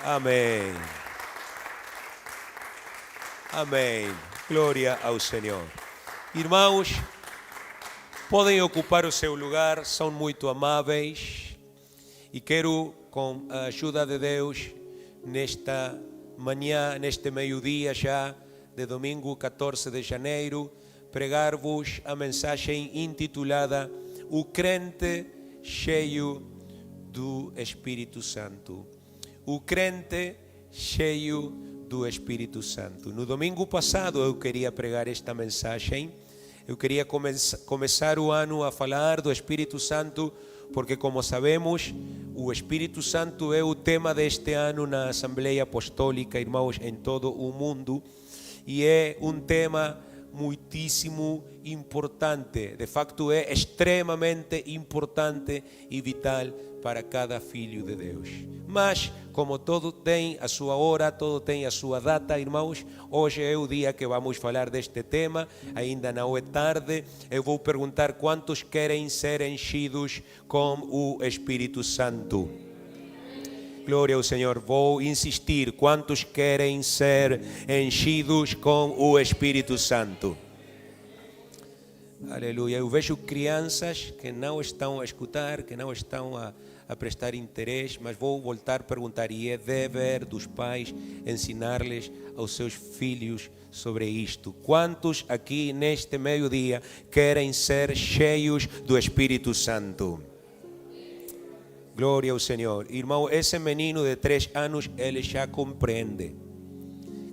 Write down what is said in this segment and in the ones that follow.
Amém. Amém. Glória ao Senhor. Irmãos, podem ocupar o seu lugar, são muito amáveis. E quero, com a ajuda de Deus, nesta manhã, neste meio-dia já, de domingo 14 de janeiro, pregar-vos a mensagem intitulada O Crente Cheio do Espírito Santo. O crente cheio do Espírito Santo. No domingo passado eu queria pregar esta mensagem. Eu queria começar o ano a falar do Espírito Santo, porque, como sabemos, o Espírito Santo é o tema deste ano na Assembleia Apostólica, irmãos, em todo o mundo, e é um tema muitíssimo importante. De facto, é extremamente importante e vital para cada filho de Deus. Mas, como todo tem a sua hora, todo tem a sua data, irmãos, hoje é o dia que vamos falar deste tema, ainda não é tarde. Eu vou perguntar quantos querem ser enchidos com o Espírito Santo. Glória ao Senhor. Vou insistir, quantos querem ser enchidos com o Espírito Santo? Aleluia. Eu vejo crianças que não estão a escutar, que não estão a prestar interesse, mas vou voltar a perguntar, e é dever dos pais ensinar-lhes aos seus filhos sobre isto. Quantos aqui neste meio-dia querem ser cheios do Espírito Santo? Glória ao Senhor. Irmão, esse menino de 3 anos, ele já compreende.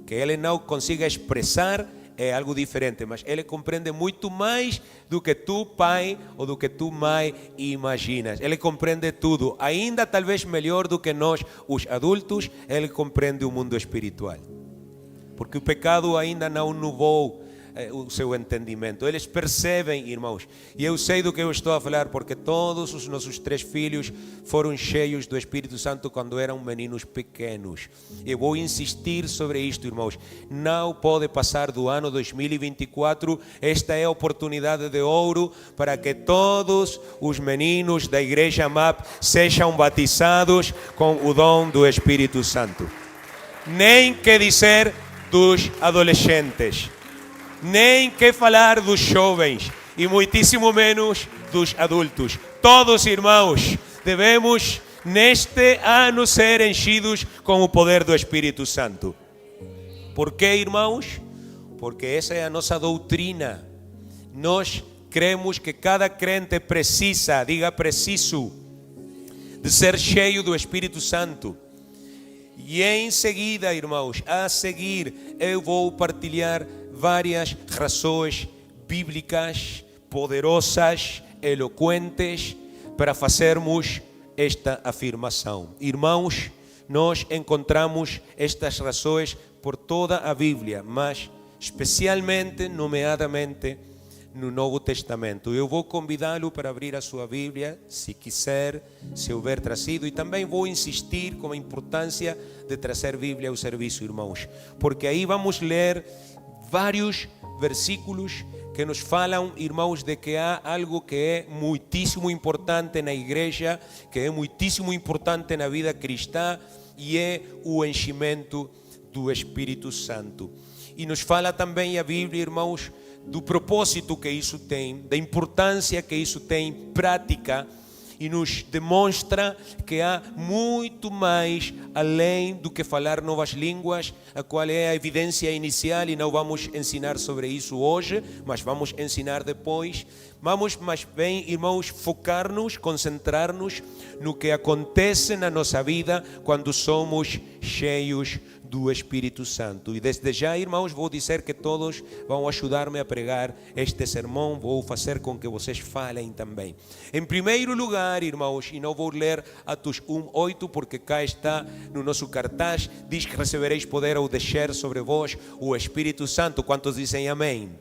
Que ele não consiga expressar é algo diferente, mas ele compreende muito mais do que tu, pai, ou do que tu, mãe, imaginas. Ele compreende tudo, ainda talvez melhor do que nós, os adultos. Ele compreende o mundo espiritual, porque o pecado ainda não nublou o seu entendimento. Eles percebem, irmãos, e eu sei do que eu estou a falar, porque todos os nossos 3 filhos foram cheios do Espírito Santo quando eram meninos pequenos. Eu vou insistir sobre isto, irmãos. Não pode passar do ano 2024. Esta é a oportunidade de ouro para que todos os meninos da Igreja MAP sejam batizados com o dom do Espírito Santo. Nem que dizer dos adolescentes, nem que falar dos jovens, e muitíssimo menos dos adultos. Todos, irmãos, devemos neste ano ser enchidos com o poder do Espírito Santo. Por quê, irmãos? Porque essa é a nossa doutrina. Nós cremos que cada crente precisa, diga preciso, de ser cheio do Espírito Santo. E em seguida, irmãos, a seguir eu vou partilhar várias razões bíblicas poderosas, eloquentes, para fazermos esta afirmação. Irmãos, nós encontramos estas razões por toda a Bíblia, mas especialmente, nomeadamente, no Novo Testamento. Eu vou convidá-lo para abrir a sua Bíblia, se quiser, se houver trazido, e também vou insistir com a importância de trazer Bíblia ao serviço, irmãos, porque aí vamos ler vários versículos que nos falam, irmãos, de que há algo que é muitíssimo importante na igreja, que é muitíssimo importante na vida cristã, e é o enchimento do Espírito Santo. E nos fala também a Bíblia, irmãos, do propósito que isso tem, da importância que isso tem prática, e nos demonstra que há muito mais além do que falar novas línguas, a qual é a evidência inicial, e não vamos ensinar sobre isso hoje, mas vamos ensinar depois. Vamos, mais bem, irmãos, focar-nos, concentrar-nos no que acontece na nossa vida quando somos cheios do Espírito Santo. E desde já, irmãos, vou dizer que todos vão ajudar-me a pregar este sermão. Vou fazer com que vocês falem também. Em primeiro lugar, irmãos, e não vou ler Atos 1:8, porque cá está no nosso cartaz, diz que recebereis poder ao descer sobre vós o Espírito Santo. Quantos dizem amém?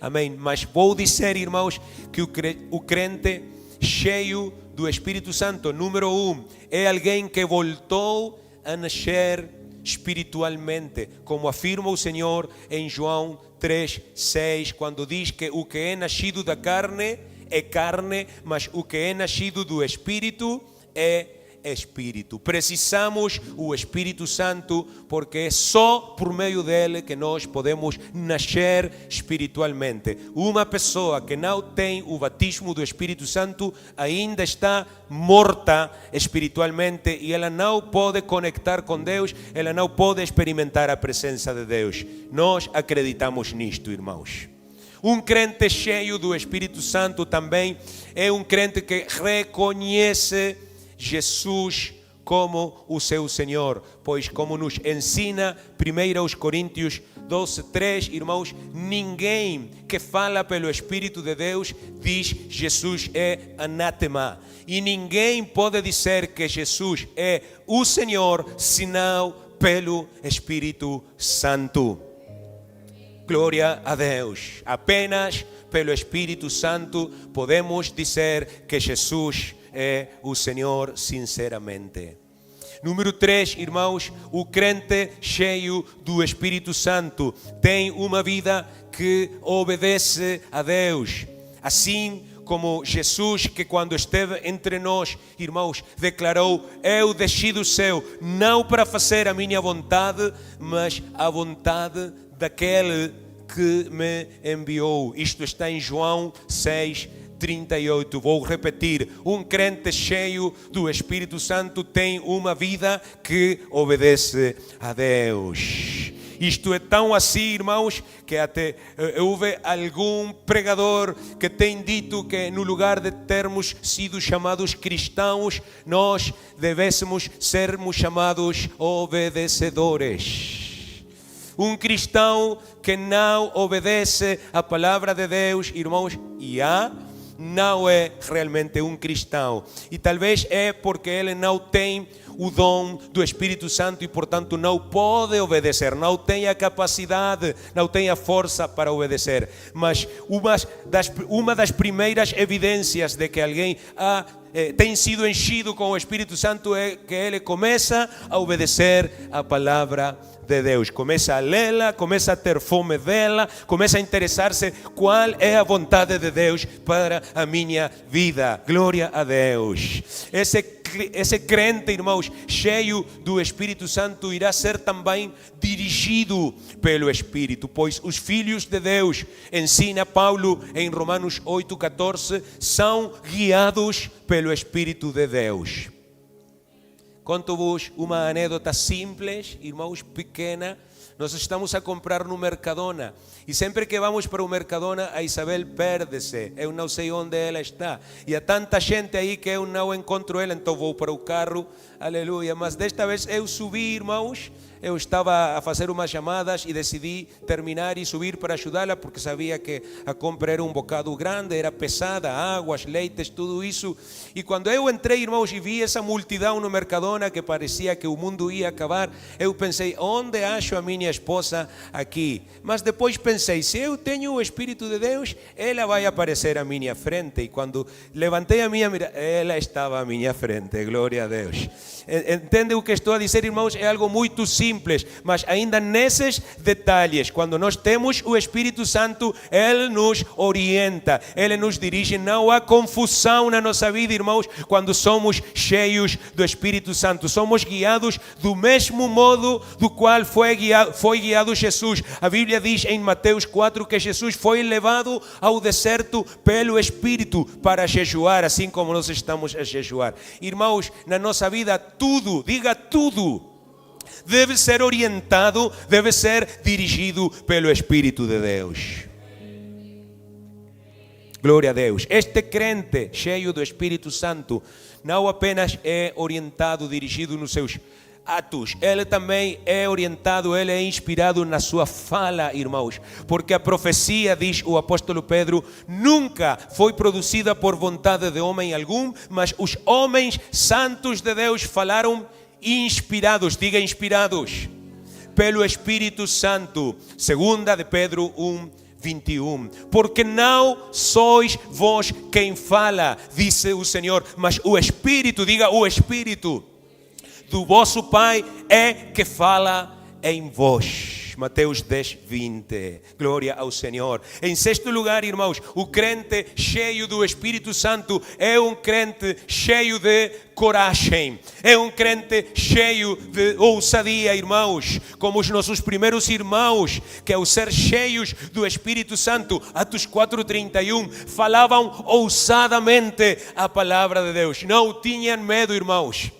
Amém. Mas vou dizer, irmãos, que o crente cheio do Espírito Santo, número 1, é alguém que voltou a nascer espiritualmente, como afirma o Senhor em João 3:6, quando diz que o que é nascido da carne é carne, mas o que é nascido do Espírito é Espírito. Precisamos o Espírito Santo porque é só por meio dele que nós podemos nascer espiritualmente. Uma pessoa que não tem o batismo do Espírito Santo ainda está morta espiritualmente e ela não pode conectar com Deus, ela não pode experimentar a presença de Deus. Nós acreditamos nisto, irmãos. Um crente cheio do Espírito Santo também é um crente que reconhece Jesus como o seu Senhor, pois como nos ensina 1 Coríntios 12:3, irmãos, ninguém que fala pelo Espírito de Deus diz Jesus é anátema, e ninguém pode dizer que Jesus é o Senhor senão pelo Espírito Santo. Glória a Deus. Apenas pelo Espírito Santo podemos dizer que Jesus é o Senhor sinceramente. Número 3, irmãos, o crente cheio do Espírito Santo tem uma vida que obedece a Deus. Assim como Jesus, que quando esteve entre nós, irmãos, declarou: eu desci do céu, não para fazer a minha vontade, mas a vontade daquele que me enviou. Isto está em João 6:38. Vou repetir: um crente cheio do Espírito Santo tem uma vida que obedece a Deus. Isto é tão assim, irmãos, que até houve algum pregador que tem dito que no lugar de termos sido chamados cristãos, nós devêssemos sermos chamados obedecedores. Um cristão que não obedece a palavra de Deus, irmãos, não é realmente um cristão. E talvez é porque ele não tem o dom do Espírito Santo e, portanto, não pode obedecer, não tem a capacidade, não tem a força para obedecer. Mas uma das primeiras evidências de que alguém tem sido enchido com o Espírito Santo é que ele começa a obedecer a palavra de Deus, começa a lê-la, começa a ter fome dela, começa a interessar-se qual é a vontade de Deus para a minha vida. Glória a Deus. Esse crente, irmãos, cheio do Espírito Santo, irá ser também dirigido pelo Espírito, pois os filhos de Deus, ensina Paulo em Romanos 8:14, são guiados pelo Espírito de Deus. Conto-vos uma anedota simples, irmãos, pequena. Nós estamos a comprar no Mercadona e sempre que vamos para o Mercadona, a Isabel perde-se. Eu não sei onde ela está e há tanta gente aí que eu não encontro ela, então vou para o carro, aleluia. Mas desta vez eu subi, irmãos. Eu estava a fazer umas chamadas e decidi terminar e subir para ajudá-la, porque sabia que a compra era um bocado grande, era pesada, águas, leites, tudo isso. E quando eu entrei, irmãos, e vi essa multidão no Mercadona que parecia que o mundo ia acabar, eu pensei: onde acho a minha esposa aqui? Mas depois pensei: se eu tenho o Espírito de Deus, ela vai aparecer à minha frente. E quando levantei a minha mirada, ela estava à minha frente. Glória a Deus. Entende o que estou a dizer, irmãos? É algo muito simples, mas ainda nesses detalhes, quando nós temos o Espírito Santo, Ele nos orienta, Ele nos dirige. Não há confusão na nossa vida, irmãos, quando somos cheios do Espírito Santo. Somos guiados do mesmo modo do qual foi guiado Jesus. A Bíblia diz em Mateus 4 que Jesus foi levado ao deserto pelo Espírito para jejuar, assim como nós estamos a jejuar. Irmãos, na nossa vida, tudo, diga tudo, deve ser orientado, deve ser dirigido pelo Espírito de Deus. Glória a Deus. Este crente cheio do Espírito Santo não apenas é orientado, dirigido nos seus atos, ele também é orientado, ele é inspirado na sua fala, irmãos, porque a profecia, diz o apóstolo Pedro, nunca foi produzida por vontade de homem algum, mas os homens santos de Deus falaram inspirados, diga inspirados, pelo Espírito Santo. Segunda de Pedro 1:21. Porque não sois vós quem fala, disse o Senhor, mas o Espírito, diga o Espírito do vosso Pai é que fala em vós. Mateus 10, 20. Glória ao Senhor. Em sexto lugar, irmãos, o crente cheio do Espírito Santo é um crente cheio de coragem. É um crente cheio de ousadia, irmãos. Como os nossos primeiros irmãos, que ao ser cheios do Espírito Santo, Atos 4:31, falavam ousadamente a palavra de Deus. Não tinham medo, irmãos.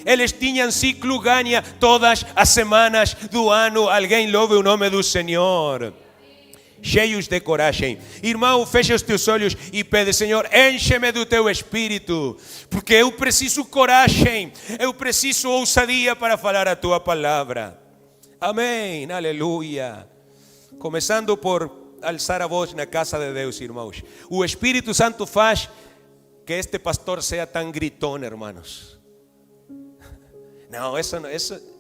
Eles tinham ciclo ganha todas as semanas do ano. Alguém louve o nome do Senhor. Cheios de coragem. Irmão, fecha os teus olhos e pede: Senhor, enche-me do teu Espírito, porque eu preciso coragem, eu preciso ousadia para falar a tua palavra. Amém, aleluia. Começando por alçar a voz na casa de Deus, irmãos. O Espírito Santo faz que este pastor seja tão gritón, hermanos. Não, isso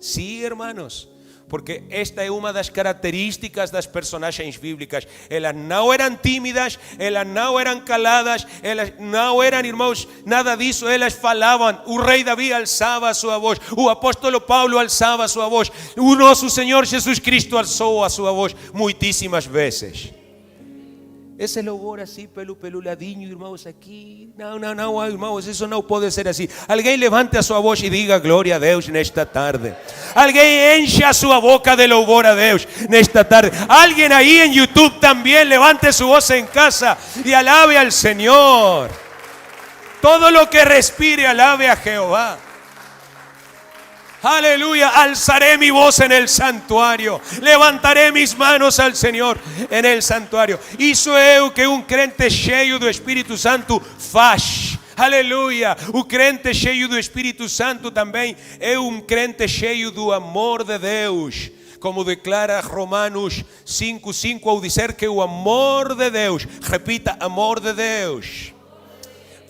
sim, hermanos. Porque esta é uma das características das personagens bíblicas. Elas não eram tímidas, elas não eram caladas, elas não eram, irmãos, nada disso. Elas falavam. O rei Davi alçava a sua voz, o apóstolo Paulo alçava a sua voz, o nosso Senhor Jesus Cristo alçou a sua voz muitíssimas vezes. Esse louvor assim, pelo ladinho, irmãos, aqui. Não, irmãos, isso não pode ser assim. Alguém levante a sua voz e diga glória a Deus nesta tarde. Alguém enche a sua boca de louvor a Deus nesta tarde. Alguém aí em YouTube também levante su voz em casa e alabe al Senhor. Todo lo que respire, alabe a Jehová. Aleluya, alzaré mi voz en el santuario, levantaré mis manos al Senhor en el santuario. Isso é o que um crente cheio do Espírito Santo faz. Aleluia. O crente cheio do Espírito Santo também é um crente cheio do amor de Deus. Como declara Romanos 5:5 ao dizer que o amor de Deus, repita, amor de Deus,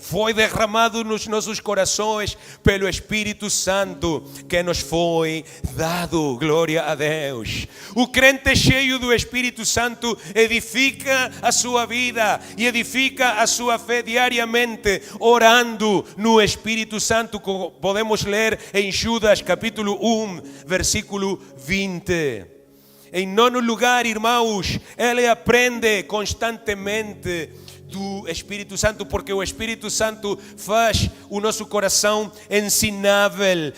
foi derramado nos nossos corações pelo Espírito Santo que nos foi dado. Glória a Deus. O crente cheio do Espírito Santo edifica a sua vida e edifica a sua fé diariamente, orando no Espírito Santo, como podemos ler em Judas capítulo 1, versículo 20. Em nono lugar, irmãos, ele aprende constantemente do Espírito Santo, porque o Espírito Santo faz o nosso coração ensinável,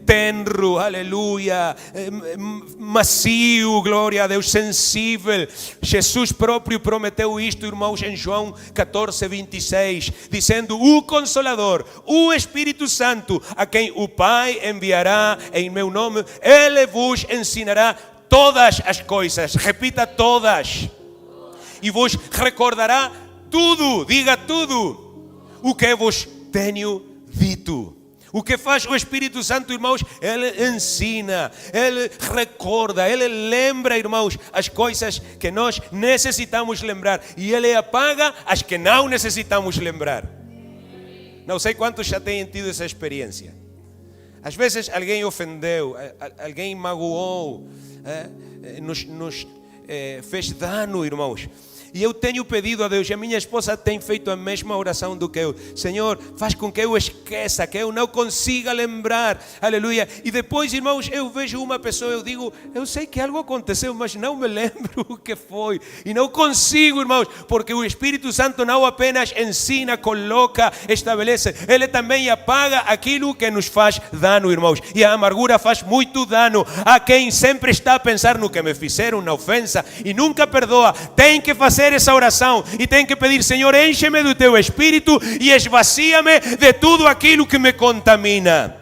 tenro, aleluia, macio, glória a Deus, sensível. Jesus próprio prometeu isto, irmãos, em João 14:26, dizendo: o Consolador, o Espírito Santo, a quem o Pai enviará em meu nome, ele vos ensinará todas as coisas, repita, todas, e vos recordará tudo, diga tudo, o que vos tenho dito. O que faz o Espírito Santo, irmãos? Ele ensina, ele recorda, ele lembra, irmãos, as coisas que nós necessitamos lembrar, e ele apaga as que não necessitamos lembrar. Não sei quantos já têm tido essa experiência. Às vezes alguém ofendeu, alguém magoou, nos fez dano, irmãos. E eu tenho pedido a Deus, e a minha esposa tem feito a mesma oração do que eu: Senhor, faz com que eu esqueça, que eu não consiga lembrar, aleluia. E depois, irmãos, eu vejo uma pessoa, eu digo: eu sei que algo aconteceu, mas não me lembro o que foi. E não consigo, irmãos, porque o Espírito Santo não apenas ensina, coloca, estabelece, ele também apaga aquilo que nos faz dano, irmãos. E a amargura faz muito dano a quem sempre está a pensar no que me fizeram, na ofensa, e nunca perdoa. Tem que fazer essa oração e tem que pedir: Senhor, enche-me do teu Espírito e esvazia-me de tudo aquilo que me contamina.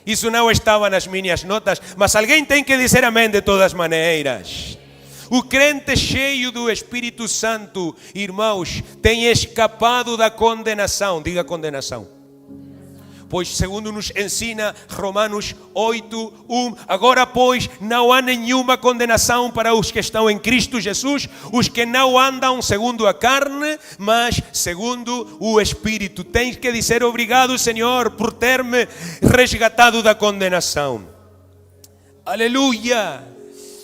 Isso não estava nas minhas notas, mas alguém tem que dizer amém de todas maneiras. O crente cheio do Espírito Santo, irmãos, tem escapado da condenação. Diga condenação. Pois segundo nos ensina Romanos 8:1, agora pois não há nenhuma condenação para os que estão em Cristo Jesus, os que não andam segundo a carne, mas segundo o Espírito. Tens que dizer: obrigado, Senhor, por ter-me resgatado da condenação. Aleluia.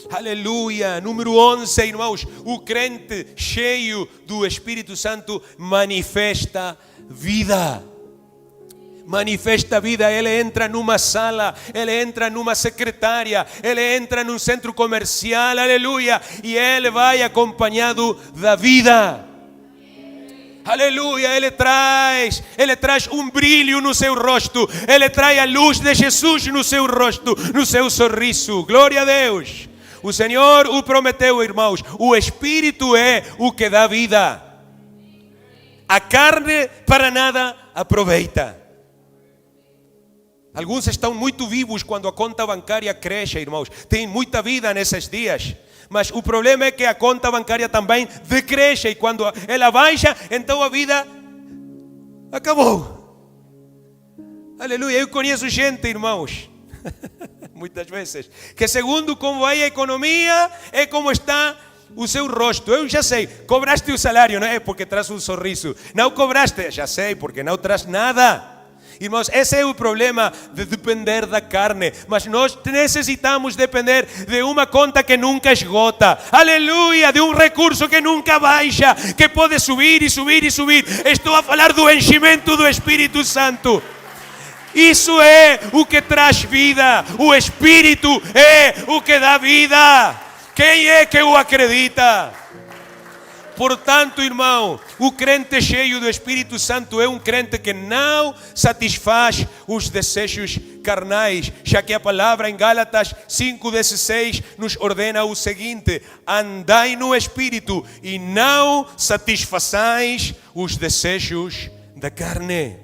Aleluia. Número 11, irmãos, o crente cheio do Espírito Santo manifesta vida. manifesta vida. Ele entra numa sala, ele entra numa secretária, ele entra num centro comercial, aleluia, e ele vai acompanhado da vida. Aleluia, ele traz um brilho no seu rosto, ele traz a luz de Jesus no seu rosto, no seu sorriso. Glória a Deus. O Senhor o prometeu, irmãos. O Espírito é o que dá vida. A carne para nada aproveita. Alguns estão muito vivos quando a conta bancária cresce, irmãos. Tem muita vida nesses dias. Mas o problema é que a conta bancária também decresce. E quando ela baixa, então a vida acabou. Aleluia. Eu conheço gente, irmãos, muitas vezes, que segundo como vai a economia, é como está o seu rosto. Eu já sei, cobraste o salário, não é porque traz um sorriso. Não cobraste, já sei, porque não traz nada. Irmãos, esse é o problema de depender da carne. Mas nós necessitamos depender de uma conta que nunca esgota. Aleluia, de um recurso que nunca baixa, que pode subir e subir e subir. Estou a falar do enchimento do Espírito Santo. Isso é o que traz vida. O Espírito é o que dá vida. Quem é que o acredita? Portanto, irmão, o crente cheio do Espírito Santo é um crente que não satisfaz os desejos carnais, já que a palavra em Gálatas 5,16 nos ordena o seguinte: andai no Espírito e não satisfaçais os desejos da carne.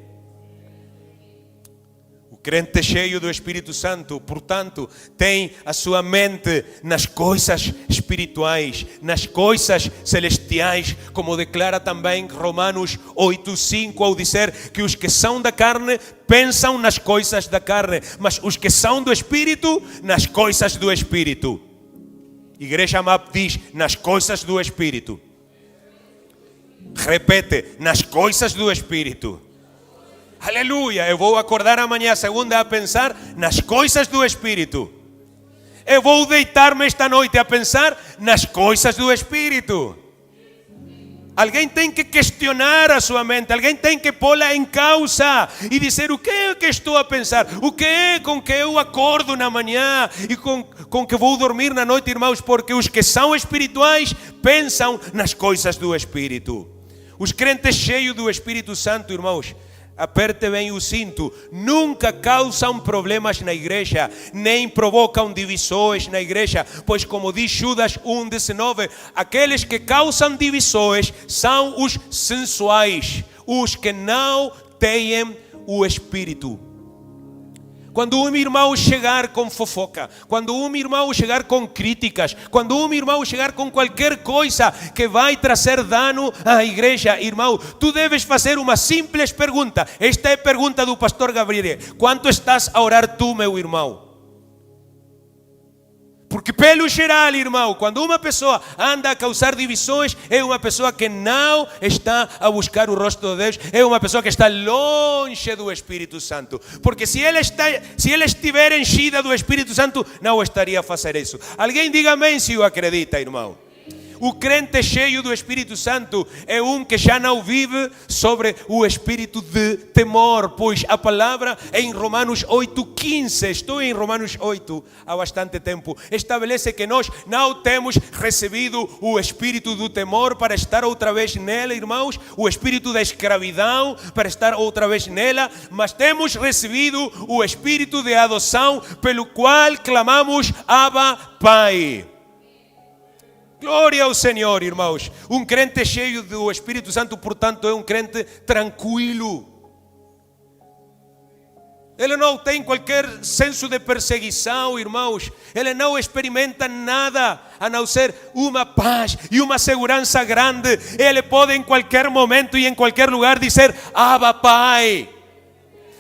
Crente cheio do Espírito Santo, portanto, tem a sua mente nas coisas espirituais, nas coisas celestiais, como declara também Romanos 8,5, ao dizer que os que são da carne pensam nas coisas da carne, mas os que são do Espírito, nas coisas do Espírito. Igreja MAP diz, nas coisas do Espírito. Repete, nas coisas do Espírito. Aleluia, eu vou acordar amanhã, segunda, a pensar nas coisas do Espírito. Eu vou deitar-me esta noite a pensar nas coisas do Espírito. Alguém tem que questionar a sua mente, alguém tem que pô-la em causa e dizer: o que é que estou a pensar? O que é com que eu acordo na manhã e com que vou dormir na noite, irmãos? Porque os que são espirituais pensam nas coisas do Espírito. Os crentes cheios do Espírito Santo, irmãos, aperte bem o cinto, nunca causam problemas na igreja, nem provocam divisões na igreja, pois como diz Judas 1,19, aqueles que causam divisões são os sensuais, os que não têm o Espírito. Quando um irmão chegar com fofoca, quando um irmão chegar com críticas, quando um irmão chegar com qualquer coisa que vai trazer dano à igreja, irmão, tu deves fazer uma simples pergunta. Esta é a pergunta do pastor Gabriel: quanto estás a orar tu, meu irmão? Porque pelo geral, irmão, quando uma pessoa anda a causar divisões, é uma pessoa que não está a buscar o rosto de Deus, é uma pessoa que está longe do Espírito Santo. Porque se ela estiver enchida do Espírito Santo, não estaria a fazer isso. Alguém diga amém se o acredita, irmão. O crente cheio do Espírito Santo é um que já não vive sobre o espírito de temor, pois a palavra em Romanos 8,15, estou em Romanos 8 há bastante tempo, estabelece que nós não temos recebido o espírito do temor para estar outra vez nela, irmãos, o espírito da escravidão para estar outra vez nela, mas temos recebido o espírito de adoção, pelo qual clamamos: Abba, Pai. Glória ao Senhor, irmãos. Um crente cheio do Espírito Santo, portanto, é um crente tranquilo. Ele não tem qualquer senso de perseguição, irmãos. Ele não experimenta nada a não ser uma paz e uma segurança grande. Ele pode em qualquer momento e em qualquer lugar dizer: Abba, Pai.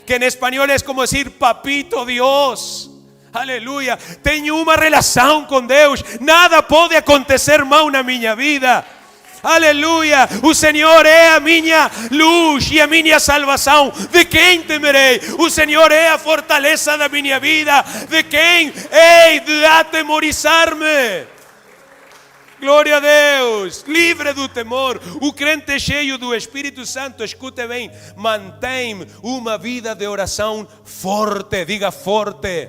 Que em espanhol é como dizer Papito Dios. Aleluia, tenho uma relação com Deus, nada pode acontecer mal na minha vida. Aleluia, o Senhor é a minha luz e a minha salvação, de quem temerei? O Senhor é a fortaleza da minha vida, de quem hei de atemorizar-me? Glória a Deus, livre do temor. O crente cheio do Espírito Santo, escute bem, mantém uma vida de oração forte, diga forte.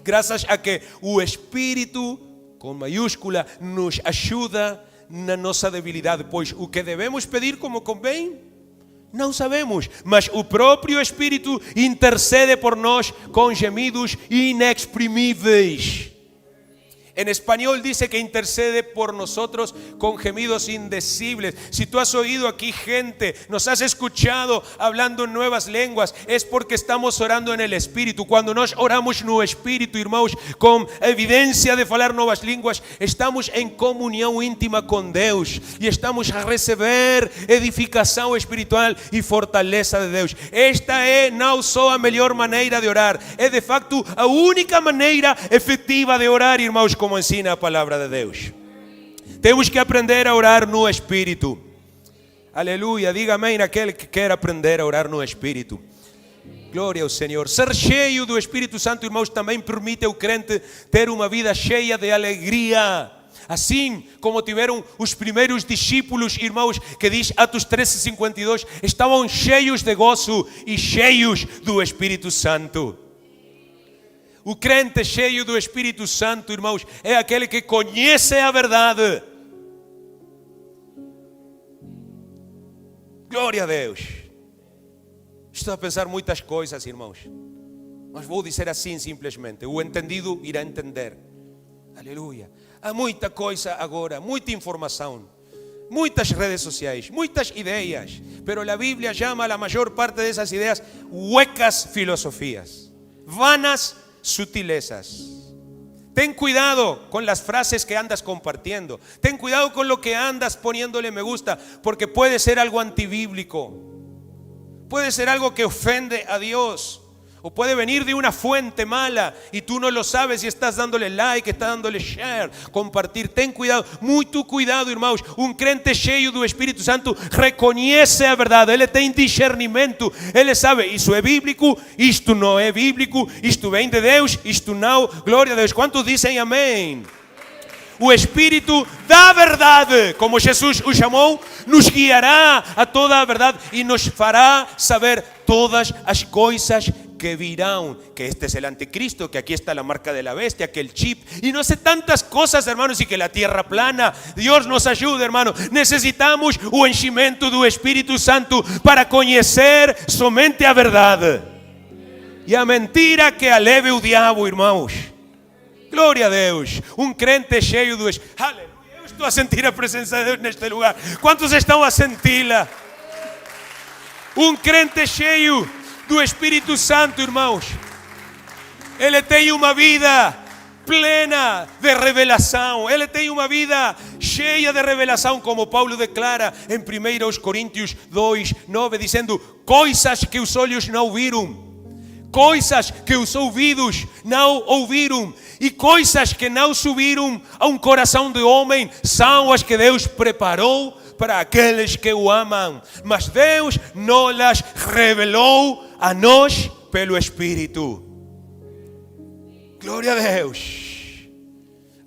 Graças a que o Espírito, com maiúscula, nos ajuda na nossa debilidade, pois o que devemos pedir como convém, não sabemos, mas o próprio Espírito intercede por nós com gemidos inexprimíveis. En español dice que intercede por nosotros con gemidos indecibles. Si tú has oído aquí gente, nos has escuchado hablando en nuevas lenguas, es porque estamos orando en el Espíritu. Cuando nós oramos no Espíritu, irmãos, com evidência de falar novas línguas, estamos em comunhão íntima com Deus e estamos a receber edificação espiritual e fortaleza de Deus. Esta é não só a melhor maneira de orar, é de facto a única maneira efetiva de orar, irmãos, como ensina a palavra de Deus. Temos que aprender a orar no Espírito. Aleluia, diga amém naquele que quer aprender a orar no Espírito. Glória ao Senhor. Ser cheio do Espírito Santo, irmãos, também permite ao crente ter uma vida cheia de alegria. Assim como tiveram os primeiros discípulos, irmãos, que diz Atos 13:52, estavam cheios de gozo e cheios do Espírito Santo. O crente cheio do Espírito Santo, irmãos, é aquele que conhece a verdade. Glória a Deus. Estou a pensar muitas coisas, irmãos, mas vou dizer assim simplesmente: o entendido irá entender. Aleluia. Há muita coisa agora, muita informação, muitas redes sociais, muitas ideias, pero a Bíblia chama a maior parte dessas ideias huecas filosofias, vanas sutilezas. Ten cuidado con las frases que andas compartiendo. Ten cuidado con lo que andas poniéndole me gusta, porque puede ser algo antibíblico. Puede ser algo que ofende a Dios. O puede venir de una fuente mala y tú no lo sabes y estás dándole like, estás dándole share, compartir. Ten cuidado, muito cuidado, irmãos. Um crente cheio do Espírito Santo reconhece a verdade. Ele tem discernimento. Ele sabe, isso é bíblico, isto não é bíblico, isto vem de Deus, isto não. Glória a Deus. Quantos dizem amém? O Espírito da verdade, como Jesus o chamou, nos guiará a toda a verdade e nos fará saber todas as coisas que virán, que este es el anticristo, que aquí está la marca de la bestia, que el chip, y no sé tantas cosas, hermanos, y que la tierra plana. Dios nos ayude, hermano. Necesitamos o enchimento do Espírito Santo para conhecer somente a verdade e a mentira que aleve o diabo, irmãos. Glória a Deus. Um crente cheio do Espírito. Aleluia. Eu estou a sentir a presença de Deus neste lugar. Quantos estão a senti-la? Um crente cheio do Espírito Santo, irmãos, ele tem uma vida plena de revelação. Ele tem uma vida cheia de revelação, como Paulo declara em 1 Coríntios 2:9, dizendo: coisas que os olhos não viram, coisas que os ouvidos não ouviram e coisas que não subiram a um coração de homem, são as que Deus preparou para aqueles que o amam. Mas Deus não las revelou a nós pelo Espírito. Glória a Deus.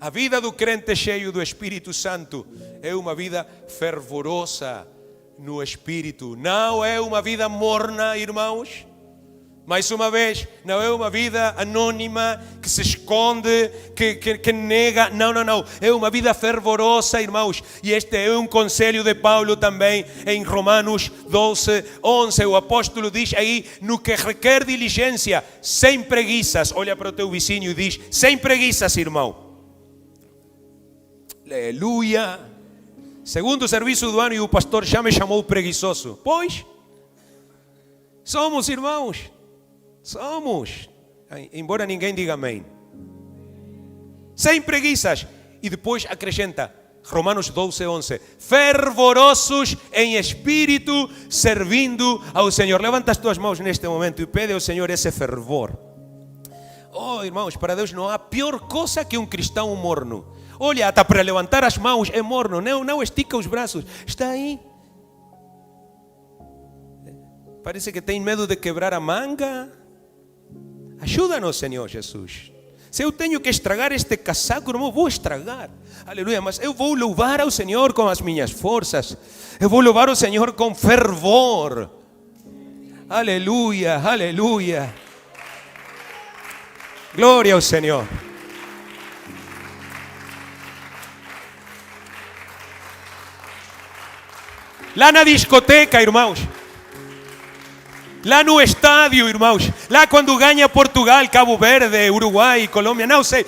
A vida do crente cheio do Espírito Santo é uma vida fervorosa no Espírito. Não é uma vida morna, irmãos. Mais uma vez, não é uma vida anônima que se esconde, que nega. Não, não, não. É uma vida fervorosa, irmãos. E este é um conselho de Paulo também em Romanos 12:11. O apóstolo diz aí: no que requer diligência, sem preguiças. Olha para o teu vizinho e diz: sem preguiças, irmão. Aleluia. Segundo serviço do ano, e o pastor já me chamou preguiçoso. Pois, somos, irmãos. Somos, embora ninguém diga amém. Sem preguiças. E depois acrescenta, Romanos 12:11, fervorosos em espírito, servindo ao Senhor. Levanta as tuas mãos neste momento e pede ao Senhor esse fervor. Oh, irmãos, para Deus não há pior coisa que um cristão morno. Olha, até para levantar as mãos é morno. Não estica os braços. Está aí. Parece que tem medo de quebrar a manga. Ajuda-nos, Senhor Jesus. Se eu tenho que estragar este casaco, irmão, vou estragar. Aleluia, mas eu vou louvar ao Senhor com as minhas forças. Eu vou louvar ao Senhor com fervor. Aleluia, aleluia. Glória ao Senhor. Lá na discoteca, irmãos. Lá no estádio, irmãos. Lá quando ganha Portugal, Cabo Verde, Uruguai, Colômbia, não sei.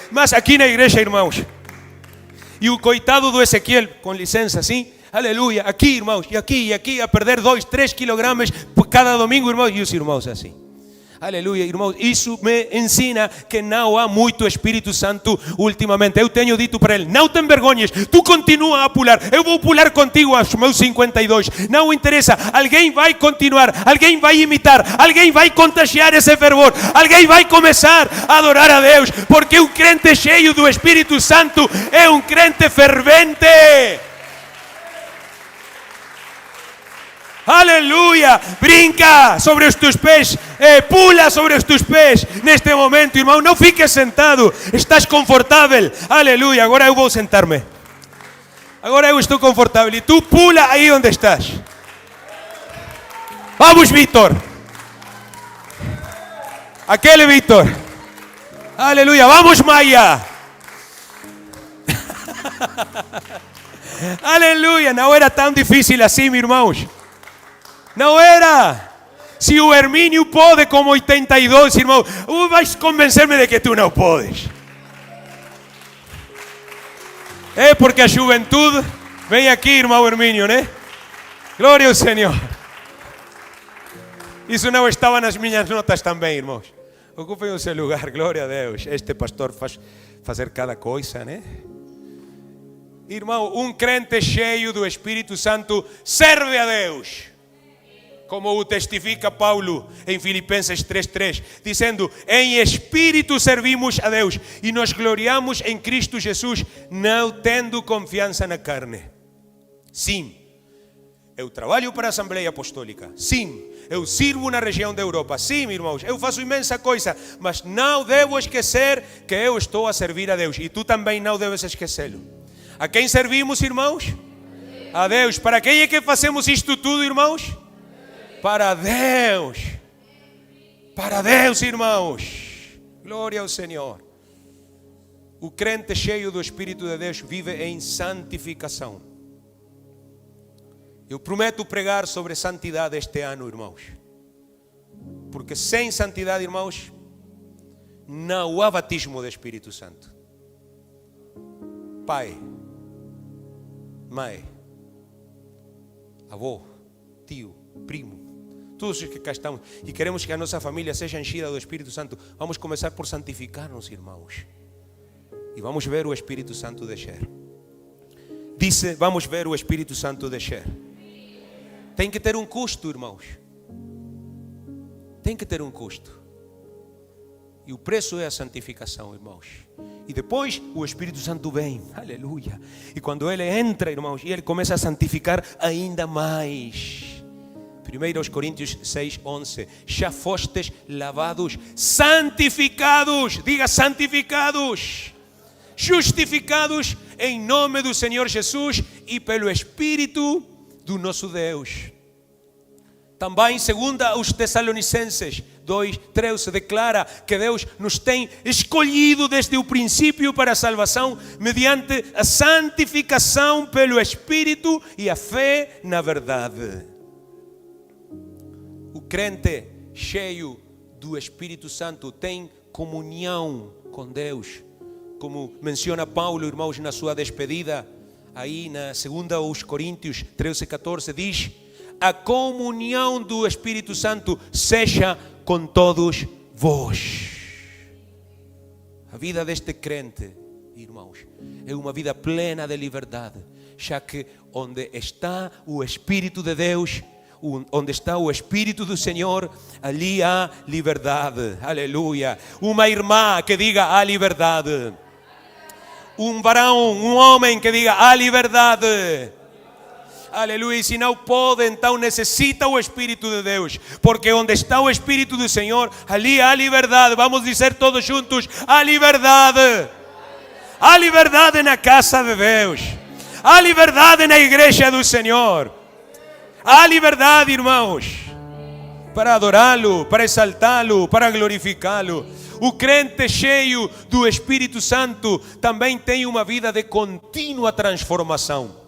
Mas aqui na igreja, irmãos. E o coitado do Ezequiel, com licença, sim? Aleluia. Aqui, irmãos, e aqui, a perder 2, 3 quilogramas por cada domingo, irmãos. E os irmãos assim. Aleluia, irmãos, isso me ensina que não há muito Espírito Santo ultimamente. Eu tenho dito para ele, não te envergonhes, tu continua a pular, eu vou pular contigo aos meus 52. Não interessa, alguém vai continuar, alguém vai imitar, alguém vai contagiar esse fervor, alguém vai começar a adorar a Deus, porque um crente cheio do Espírito Santo é um crente fervente. Aleluia, brinca sobre os teus pés, pula sobre os teus pés neste momento, irmão, não fiques sentado, estás confortável. Aleluia, agora eu vou sentar-me, agora eu estou confortável e tu pula aí onde estás. Vamos, Víctor, aquele Víctor, aleluia, vamos, Maia. Aleluia, não era tão difícil assim, irmãos. Não era. Se o Hermínio pode com 82, irmão, vais convencer-me de que tu não podes. É porque a juventude vem aqui, irmão Hermínio, né? Glória ao Senhor. Isso não estava nas minhas notas também, irmãos. Ocupem o seu lugar, glória a Deus. Este pastor faz fazer cada coisa, né? Irmão, um crente cheio do Espírito Santo serve a Deus. Como o testifica Paulo em Filipenses 3:3, dizendo, em espírito servimos a Deus e nos gloriamos em Cristo Jesus, não tendo confiança na carne. Sim, eu trabalho para a Assembleia Apostólica. Sim, eu sirvo na região da Europa. Sim, irmãos, eu faço imensa coisa, mas não devo esquecer que eu estou a servir a Deus. E tu também não deves esquecê-lo. A quem servimos, irmãos? A Deus. Para quem é que fazemos isto tudo, irmãos? Para Deus. Para Deus, irmãos. Glória ao Senhor. O crente cheio do Espírito de Deus vive em santificação. Eu prometo pregar sobre santidade este ano, irmãos. Porque sem santidade, irmãos, não há batismo do Espírito Santo. Pai, mãe, avô, tio, primo, todos os que cá estamos e queremos que a nossa família seja enchida do Espírito Santo, vamos começar por santificar-nos, irmãos. E vamos ver o Espírito Santo descer. Disse, vamos ver o Espírito Santo descer. Tem que ter um custo, irmãos. Tem que ter um custo. E o preço é a santificação, irmãos. E depois o Espírito Santo vem, aleluia. E quando ele entra, irmãos, e ele começa a santificar ainda mais. 1 Coríntios 6:11. Já fostes lavados, santificados, diga santificados, justificados em nome do Senhor Jesus e pelo Espírito do nosso Deus. Também, segundo os Tessalonicenses 2:13, declara que Deus nos tem escolhido desde o princípio para a salvação mediante a santificação pelo Espírito e a fé na verdade. O crente cheio do Espírito Santo tem comunhão com Deus. Como menciona Paulo, irmãos, na sua despedida, aí na 2 Coríntios 13:14, diz: a comunhão do Espírito Santo seja com todos vós. A vida deste crente, irmãos, é uma vida plena de liberdade, já que onde está o Espírito de Deus, onde está o Espírito do Senhor, ali há liberdade, aleluia. Uma irmã que diga há liberdade, um varão, um homem que diga há liberdade, Aleluia. E se não pode, então necessita o Espírito de Deus. Porque onde está o Espírito do Senhor, ali há liberdade. Vamos dizer todos juntos: há liberdade. Há liberdade na casa de Deus. Há liberdade na igreja do Senhor. Há liberdade, irmãos, para adorá-lo, para exaltá-lo, para glorificá-lo. O crente cheio do Espírito Santo também tem uma vida de contínua transformação.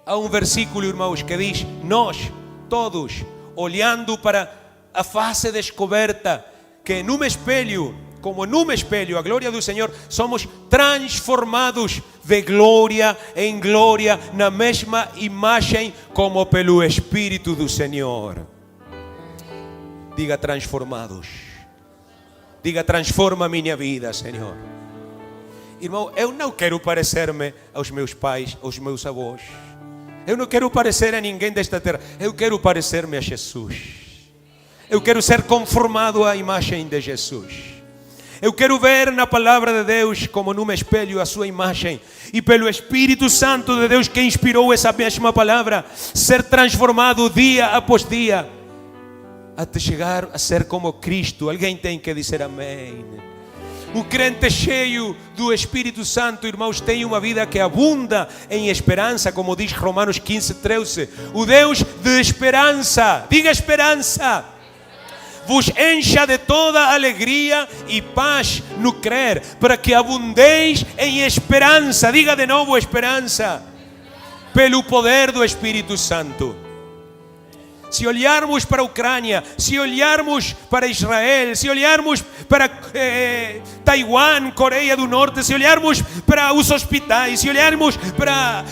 Há um versículo, irmãos, que diz: nós todos, olhando para a face descoberta, que num espelho, como num espelho, a glória do Senhor, somos transformados de glória em glória, na mesma imagem, como pelo Espírito do Senhor. Diga: transformados. Diga: transforma a minha vida, Senhor. Irmão, eu não quero parecer-me aos meus pais, aos meus avós. Eu não quero parecer a ninguém desta terra. Eu quero parecer-me a Jesus. Eu quero ser conformado à imagem de Jesus. Eu quero ver na palavra de Deus, como num espelho, a sua imagem. E pelo Espírito Santo de Deus, que inspirou essa mesma palavra, ser transformado dia após dia, até chegar a ser como Cristo. Alguém tem que dizer amém. O crente cheio do Espírito Santo, irmãos, tem uma vida que abunda em esperança, como diz Romanos 15:13. O Deus de esperança, diga esperança, vos encha de toda alegria e paz no crer, para que abundeis em esperança. Diga de novo: esperança, pelo poder do Espírito Santo. Se olharmos para a Ucrânia, se olharmos para Israel, se olharmos para Taiwan, Coreia do Norte, se olharmos para os hospitais, se olharmos para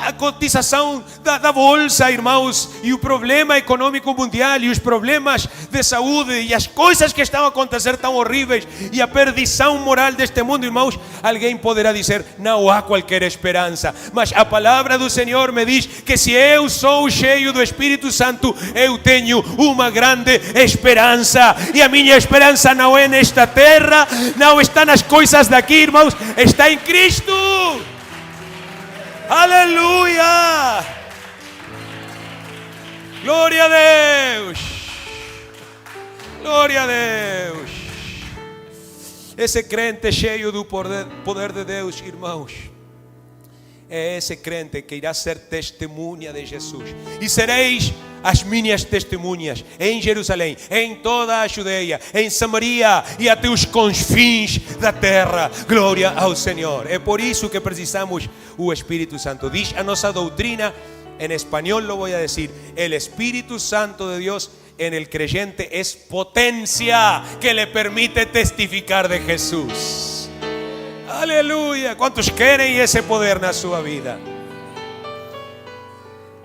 a cotização da bolsa, irmãos, e o problema econômico mundial, e os problemas de saúde, e as coisas que estão a acontecer tão horríveis, e a perdição moral deste mundo, irmãos, alguém poderá dizer: não há qualquer esperança. Mas a palavra do Senhor me diz que se eu sou cheio do Espírito Santo, eu tenho uma grande esperança. E a minha esperança não é nesta terra, não está nas coisas daqui, irmãos, está em Cristo. Aleluia! Glória a Deus! Glória a Deus! Esse crente cheio do poder de Deus, irmãos, é esse crente que irá ser testemunha de Jesus. E sereis as minhas testemunhas em Jerusalém, em toda a Judeia, em Samaria e até os confins da terra. Glória ao Senhor. É por isso que precisamos o Espírito Santo. Diz a nossa doutrina, em espanhol lo voy a decir: el Espíritu Santo de Dios en el creyente es potencia que le permite testificar de Jesús. Aleluia. ¿Cuántos querem esse poder na sua vida?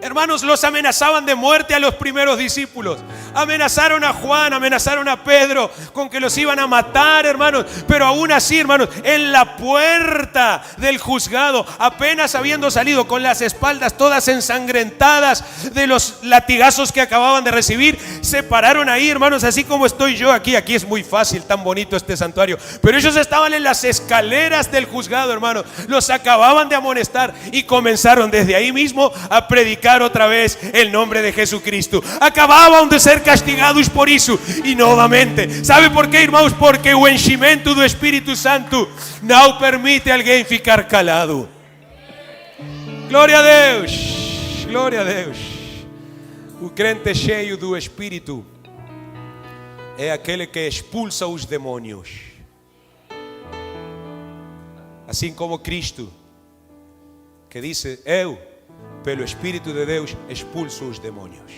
Hermanos, los amenazaban de muerte a los primeros discípulos. Amenazaron a Juan, amenazaron a Pedro con que los iban a matar, hermanos. Pero aún así, hermanos, en la puerta del juzgado, apenas habiendo salido con las espaldas todas ensangrentadas de los latigazos que acababan de recibir, se pararon ahí, hermanos, así como estoy yo aquí. Aquí es muy fácil, tan bonito este santuario. Pero ellos estaban en las escaleras del juzgado, hermanos. Los acababan de amonestar y comenzaron desde ahí mismo a predicar otra vez el nombre de Jesucristo. Acababan de ser castigados por isso. E novamente, sabe por quê, irmãos? Porque o enchimento do Espírito Santo não permite alguém ficar calado. Glória a Deus, glória a Deus. O crente cheio do Espírito é aquele que expulsa os demônios, assim como Cristo, que disse: eu, pelo Espírito de Deus, expulso os demônios.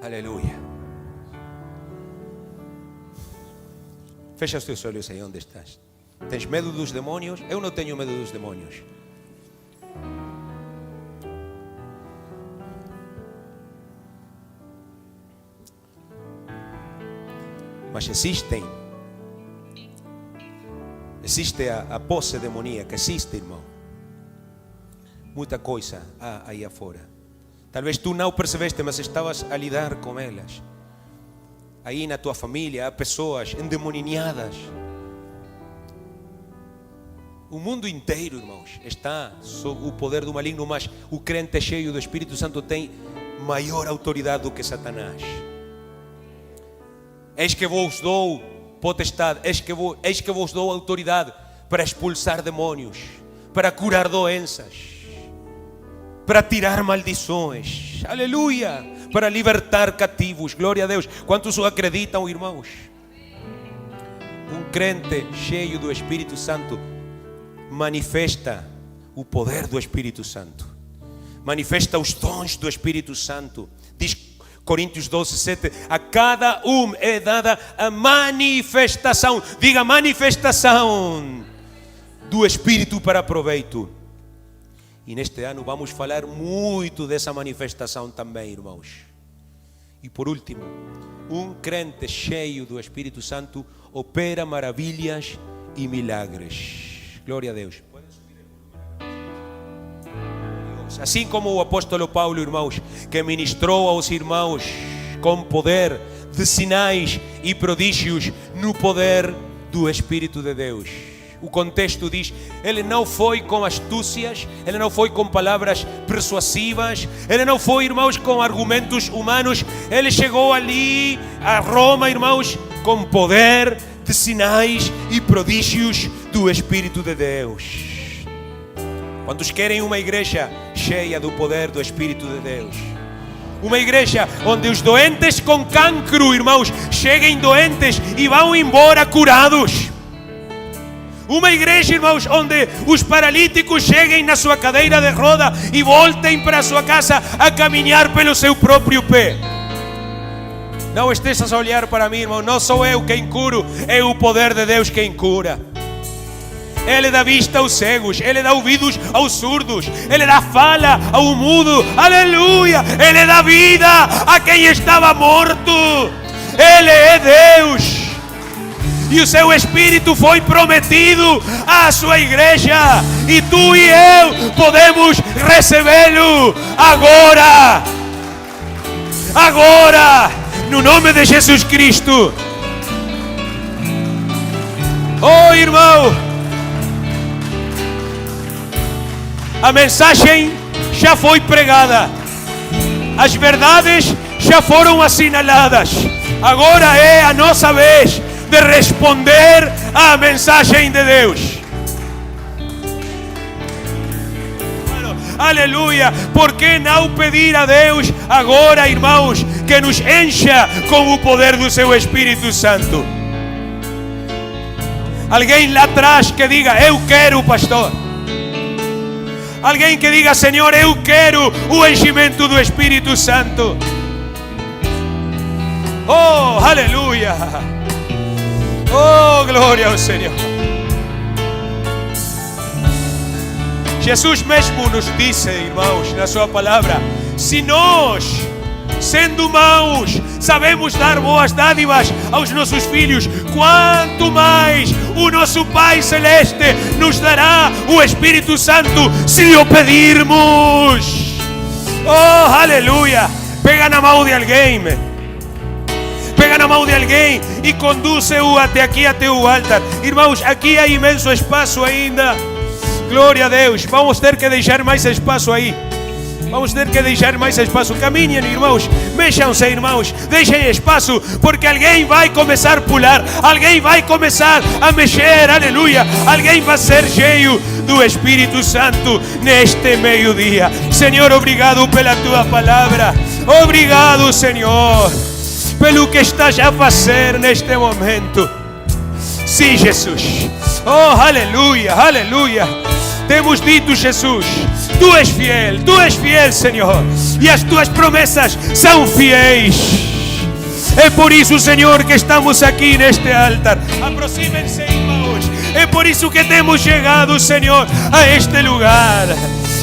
Aleluia. Fecha os teus olhos aí onde estás. Tens medo dos demônios? Eu não tenho medo dos demônios. Mas existe a posse demoníaca, existe, irmão. Muita coisa há aí afora. Talvez tu não percebeste, mas estavas a lidar com elas. Aí na tua família há pessoas endemoninhadas. O mundo inteiro, irmãos, está sob o poder do maligno, mas o crente cheio do Espírito Santo tem maior autoridade do que Satanás. Eis que vos dou potestade, eis que vos dou autoridade para expulsar demônios, para curar doenças, para tirar maldições, aleluia, para libertar cativos, glória a Deus. Quantos o acreditam, irmãos? Um crente cheio do Espírito Santo manifesta o poder do Espírito Santo, manifesta os dons do Espírito Santo. Diz Coríntios 12, 7, a cada é dada a manifestação, diga manifestação do Espírito para proveito. E neste ano vamos falar muito dessa manifestação também, irmãos. E por último, um crente cheio do Espírito Santo opera maravilhas e milagres. Glória a Deus. Assim como o apóstolo Paulo, irmãos, que ministrou aos irmãos com poder de sinais e prodígios no poder do Espírito de Deus. O contexto diz, ele não foi com astúcias, ele não foi com palavras persuasivas, ele não foi, irmãos, com argumentos humanos, ele chegou ali a Roma, irmãos, com poder de sinais e prodígios do Espírito de Deus. Quantos querem uma igreja cheia do poder do Espírito de Deus? Uma igreja onde os doentes com cancro, irmãos, cheguem doentes e vão embora curados. Uma igreja, irmãos, onde os paralíticos cheguem na sua cadeira de roda e voltem para a sua casa a caminhar pelo seu próprio pé. Não estejas a olhar para mim, irmão. Não sou eu quem curo, é o poder de Deus quem cura. Ele dá vista aos cegos, Ele dá ouvidos aos surdos, Ele dá fala ao mudo, aleluia. Ele dá vida a quem estava morto. Ele é Deus. E o seu Espírito foi prometido à sua igreja. E tu e eu podemos recebê-lo agora. Agora, no nome de Jesus Cristo. Oh, irmão, a mensagem já foi pregada. As verdades já foram assinaladas. Agora é a nossa vez de responder à mensagem de Deus. Aleluia. Por que não pedir a Deus agora, irmãos, que nos encha com o poder do seu Espírito Santo? Alguém lá atrás que diga, eu quero, pastor. Alguém que diga, Senhor, eu quero o enchimento do Espírito Santo. Oh, aleluia. Oh, glória ao Senhor. Jesus mesmo nos disse, irmãos, na sua palavra, se nós, sendo maus, sabemos dar boas dádivas aos nossos filhos, quanto mais o nosso Pai Celeste nos dará o Espírito Santo se o pedirmos. Oh, aleluia. Pega na mão de alguém, pega na mão de alguém e conduze-o até aqui, até o altar. Irmãos, aqui há imenso espaço ainda. Glória a Deus. Vamos ter que deixar mais espaço aí. Vamos ter que deixar mais espaço. Caminhem, irmãos. Mexam-se, irmãos. Deixem espaço, porque alguém vai começar a pular. Alguém vai começar a mexer. Aleluia. Alguém vai ser cheio do Espírito Santo neste meio-dia. Senhor, obrigado pela tua palavra. Obrigado, Senhor, pelo que estás a fazer neste momento. Sim, Jesus. Oh, aleluia, aleluia. Temos dito, Jesus, tu és fiel, Senhor, e as tuas promessas são fiéis. É por isso, Senhor, que estamos aqui neste altar. Aproximem-se, irmãos. É por isso que temos chegado, Senhor, a este lugar.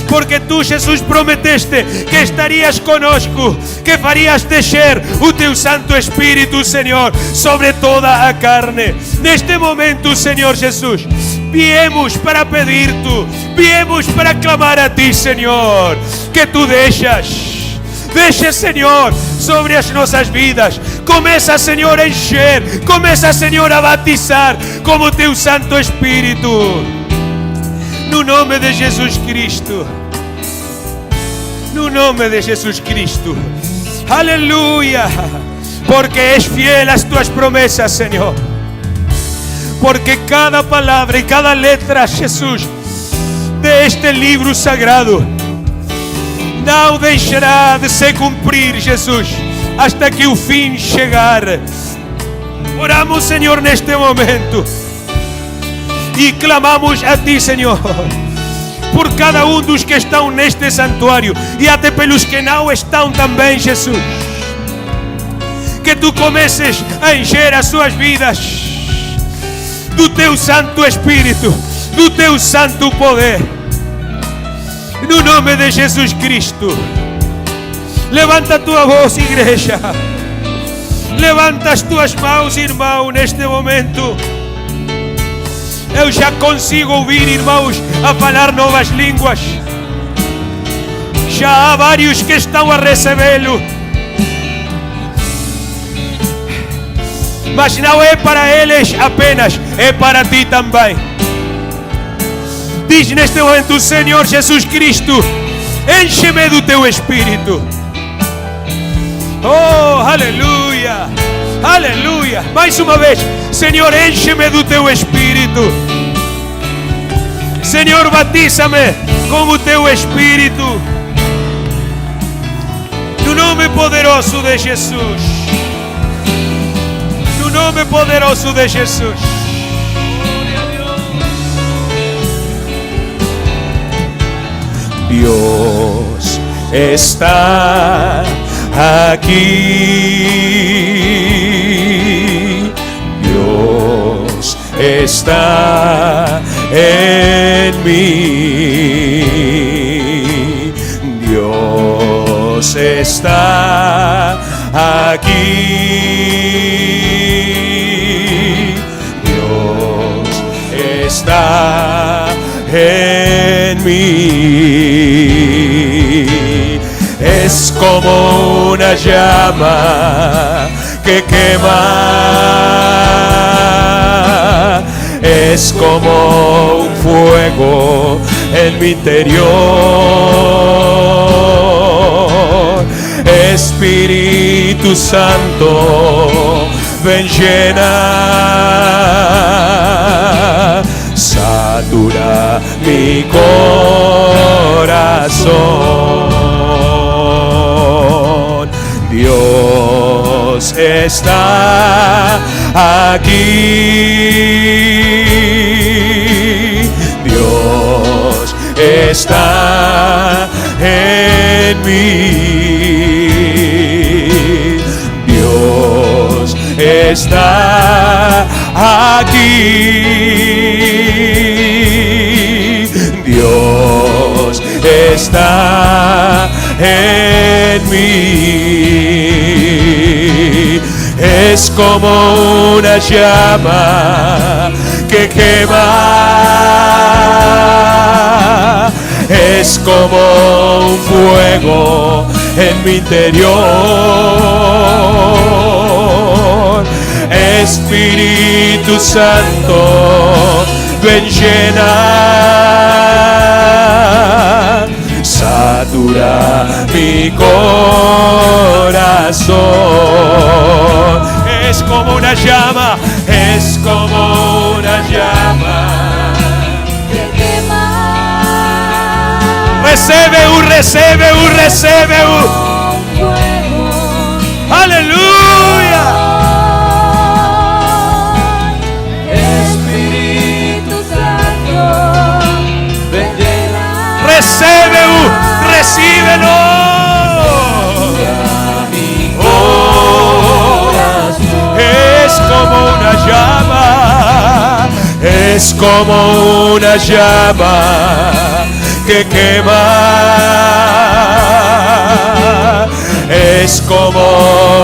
Porque tu, Jesus, prometeste que estarias conosco, que farias descer o teu Santo Espírito, Senhor, sobre toda a carne. Neste momento, Senhor Jesus, viemos para pedir-te, viemos para clamar a ti, Senhor, que tu deixes, Senhor, sobre as nossas vidas. Começa, Senhor, a encher, começa, Senhor, a batizar como o teu Santo Espírito. No nome de Jesus Cristo. No nome de Jesus Cristo. Aleluya. Porque es fiel a tus promesas, Señor. Porque cada palabra y cada letra, Jesús, de este livro sagrado não deixará de se cumprir, Jesus, hasta que o fim chegar. Oramos, Senhor, neste momento e clamamos a Ti, Senhor, por cada dos que estão neste santuário e até pelos que não estão também, Jesus. Que Tu comeces a encher as suas vidas do Teu Santo Espírito, do Teu Santo Poder. No nome de Jesus Cristo. Levanta tua voz, igreja. Levanta as tuas mãos, irmão, neste momento. Eu já consigo ouvir, irmãos, a falar novas línguas. Já há vários que estão a recebê-lo. Mas não é para eles apenas, é para ti também. Diz neste momento, Senhor Jesus Cristo, enche-me do Teu Espírito. Oh, aleluia, aleluia. Mais uma vez, Senhor, enche-me do Teu Espírito. Senhor, batiza-me com o Teu Espírito. No nome poderoso de Jesus. No nome poderoso de Jesus. Dios está aquí. Dios está en mí. Dios está aquí. Dios está en mí. Es como una llama que quema, es como un fuego en mi interior. Espíritu Santo, ven, llena, satura mi corazón. Dios está aquí. Dios está en mí. Dios está aquí. Dios está en mí. Es como una llama que quema, es como un fuego en mi interior. Espíritu Santo, ven, llena, satura mi corazón. Es como una llama, es como una llama que quema. Recebe. Aleluya. Espíritu Santo, ven, llena. Recíbelo. Es como una llama, es como una llama que quema, es como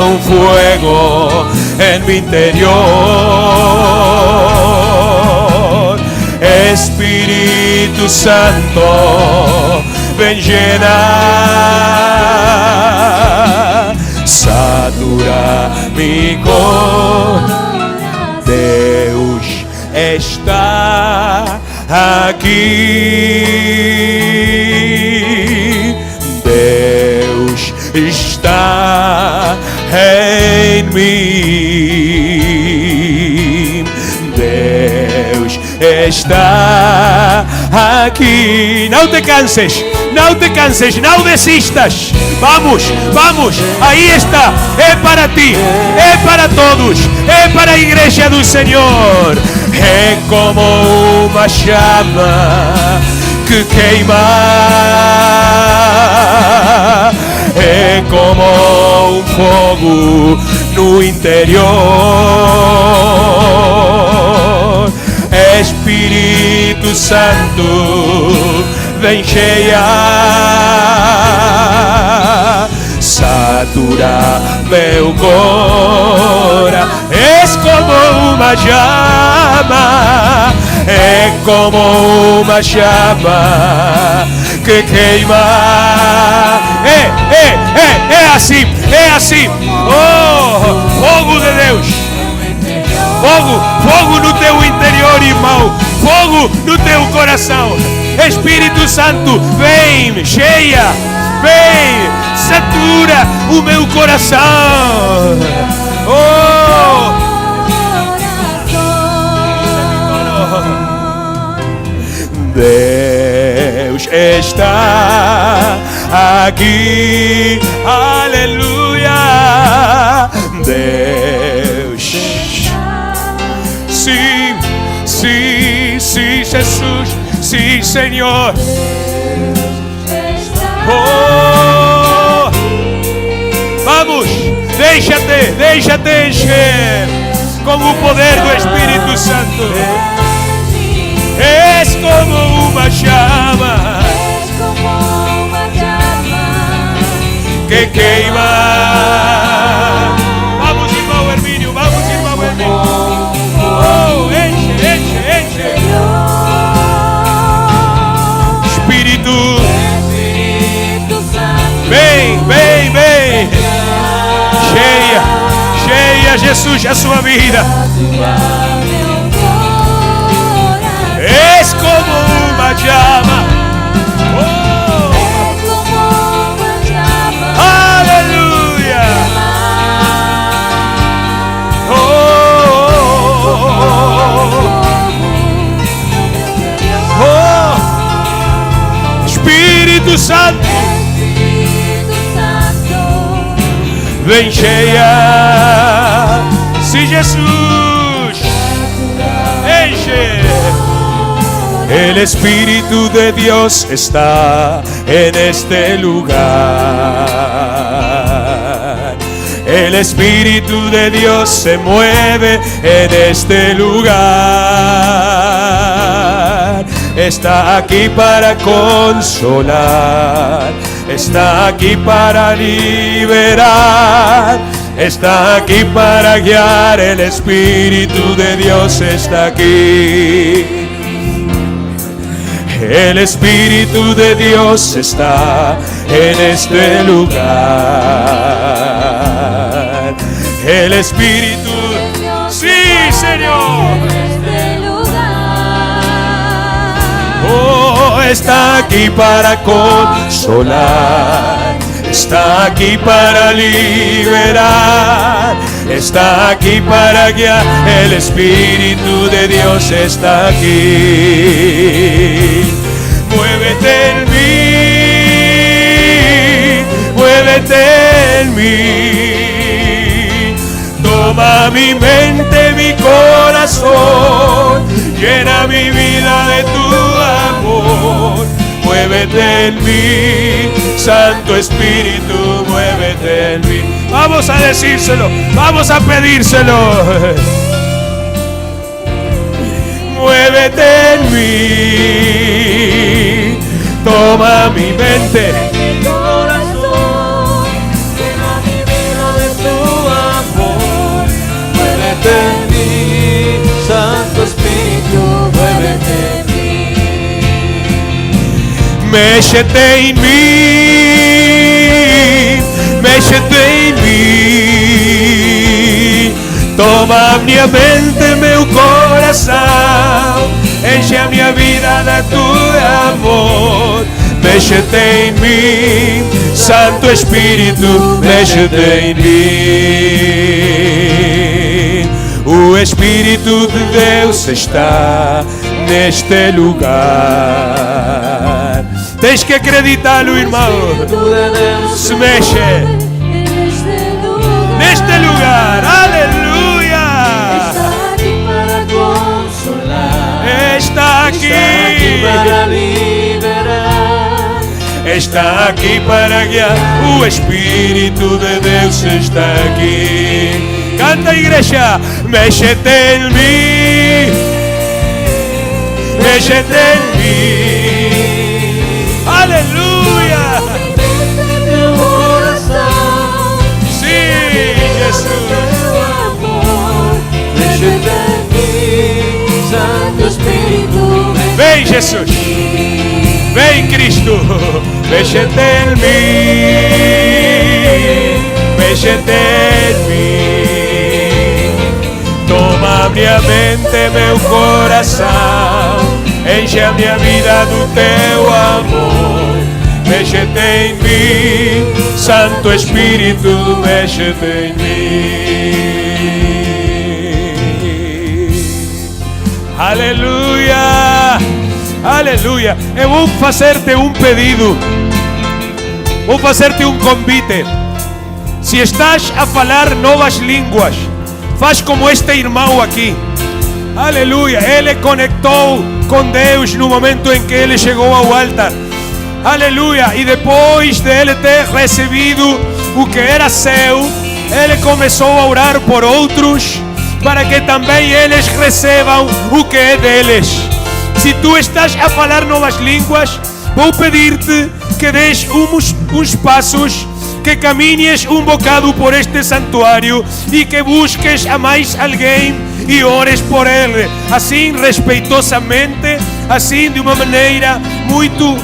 un fuego en mi interior. Espíritu Santo, ven, llena, satura mi corazón. Deus está aqui. Deus está em mim. Deus está aqui. Não te canses, não te canses, não desistas. Vamos, vamos, aí está. É para ti, é para todos, é para a igreja do Senhor. É como uma chama que queima, é como um fogo no interior. Espírito Santo, vem cheia, satura meu coração. És como uma chama, é como uma chama que queima. É assim. Oh, fogo de Deus. Fogo no teu interior, irmão. Fogo no teu coração. Espírito Santo, vem, cheia, vem, satura o meu coração. Oh, Deus está aqui, aleluia. Deus, sim, Jesus, sim, Senhor. Oh, vamos, deixa-te encher com o poder do Espírito Santo. És como uma chama que queima. Vamos, irmão Hermínio, vamos, irmão Hermínio. Oh, enche. Espírito, vem. Cheia, Jesus, a sua vida. És como uma chama. Oh, aleluia. Oh, Espírito Santo, vem cheia. Se Jesus enche. El Espíritu de Dios está en este lugar. El Espíritu de Dios se mueve en este lugar. Está aquí para consolar, está aquí para liberar, está aquí para guiar. El Espíritu de Dios está aquí. El Espíritu de Dios está en este lugar. El Espíritu, sí, Señor. Oh, está aquí para consolar, está aquí para liberar, está aquí para guiar. El Espíritu de Dios está aquí. Muévete en mí, muévete en mí. Toma mi mente, mi corazón, llena mi vida de tu amor. Muévete en mí, Santo Espíritu, muévete en mí. Vamos a decírselo, vamos a pedírselo. Muévete en mí, toma mi mente, mi corazón, llena mi vida de tu amor. Muévete en mí, Santo Espíritu, muévete en mí. Méxete en mí, méxete en mí. Toma minha mente, meu coração, enche a minha vida do teu amor. Mexe-te em mim, Santo Espírito, mexe-te em mim. O Espírito de Deus está neste lugar. Tens que acreditá-lo, irmão. Se mexe neste lugar, aleluia. Está aqui para liberar, está aqui para guiar. O Espírito de Deus está aqui. Canta, igreja, mexe-te em mim, mexe-te em mim, aleluia. Sim, Jesus. Mexe-te em mim, Santo Espírito. Vem, Jesus. Vem, Cristo. Mexe-te em mim, mexe-te em mim. Toma minha mente, meu coração, enche a minha vida do teu amor. Mexe-te em mim, Santo Espírito, mexe-te em mim. Aleluia, aleluia. Eu vou fazer-te um pedido, vou fazer-te um convite. Se estás a falar novas línguas, faz como este irmão aqui. Aleluia. Ele conectou com Deus no momento em que ele chegou ao altar. Aleluia. E depois de ele ter recebido o que era seu, ele começou a orar por outros, para que também eles recebam o que é deles. Se tu estás a falar novas línguas, vou pedir-te que des uns passos, que caminhes um bocado por este santuário e que busques a mais alguém e ores por ele, assim respeitosamente, assim de uma maneira muito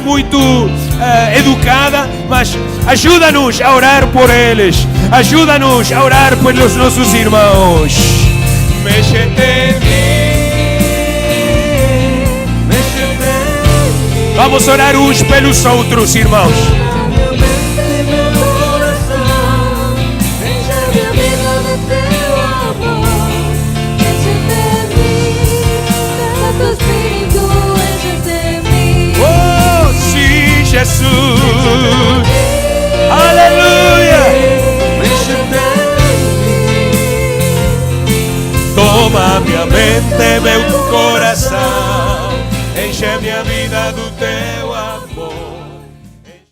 educada, mas ajuda-nos a orar por eles, ajuda-nos a orar pelos nossos irmãos. Mexe-te em mim, mexe-te em mim. Vamos orar uns pelos outros, irmãos. Jesus, aleluia. Toma minha mente, meu coração, enche minha vida do teu amor.